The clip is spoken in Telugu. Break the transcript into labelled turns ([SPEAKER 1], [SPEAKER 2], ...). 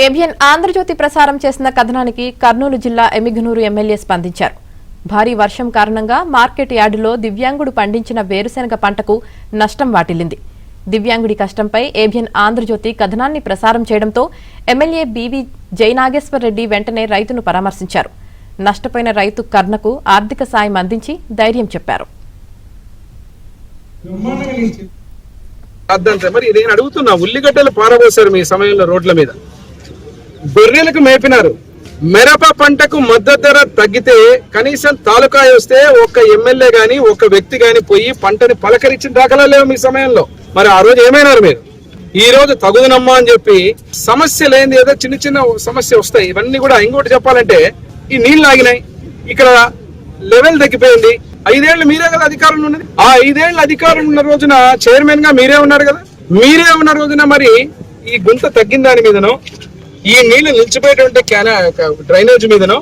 [SPEAKER 1] ఏబిఎన్ ఆంధ్రజ్యోతి ప్రసారం చేసిన కథనానికి కర్నూలు జిల్లా ఎమ్మిగనూరు ఎమ్మెల్యే స్పందించారు. భారీ వర్షం కారణంగా మార్కెట్ యార్డులో దివ్యాంగుడు పండించిన వేరుశెనగ పంటకు నష్టం వాటిల్లింది. దివ్యాంగుడి కష్టంపై ఏబిఎన్ ఆంధ్రజ్యోతి కథనాన్ని ప్రసారం చేయడంతో ఎమ్మెల్యే బివి జయనాగేశ్వరరెడ్డి వెంటనే రైతును పరామర్శించారు. నష్టపోయిన రైతు కర్ణకు ఆర్థిక సాయం అందించి ధైర్యం చెప్పారు.
[SPEAKER 2] మరి నేను అడుగుతున్నా, ఉల్లిగడ్డలు పారబోసారు మీ సమయంలో రోడ్ల మీద, గొర్రెలకు మేపినారు. మిరప పంటకు మద్దతు ధర తగ్గితే కనీసం తాలూకా వస్తే ఒక్క ఎమ్మెల్యే గాని ఒక్క వ్యక్తి గాని పోయి పంటని పలకరించిన దాఖలా లేవు మీ సమయంలో. మరి ఆ రోజు ఏమైనారు మీరు? ఈ రోజు తగుదనమ్మా అని చెప్పి సమస్య లేని ఏదో చిన్న చిన్న సమస్య వస్తాయి. ఇవన్నీ కూడా ఇంకోటి చెప్పాలంటే, ఈ నీళ్లు ఆగినాయి, ఇక్కడ లెవెల్ తగ్గిపోయింది. 5 ఏళ్ళు మీరే కదా అధికారంలో ఉన్నది. ఆ 5 ఏళ్ళు అధికారం ఉన్న రోజున చైర్మన్ గా మీరే ఉన్నారు కదా. మీరే ఉన్న రోజున మరి ఈ గుంత తగ్గిన దాని మీదనో, ఈ నీళ్లు నిలిచిపోయేటువంటి డ్రైనేజ్ మీదనో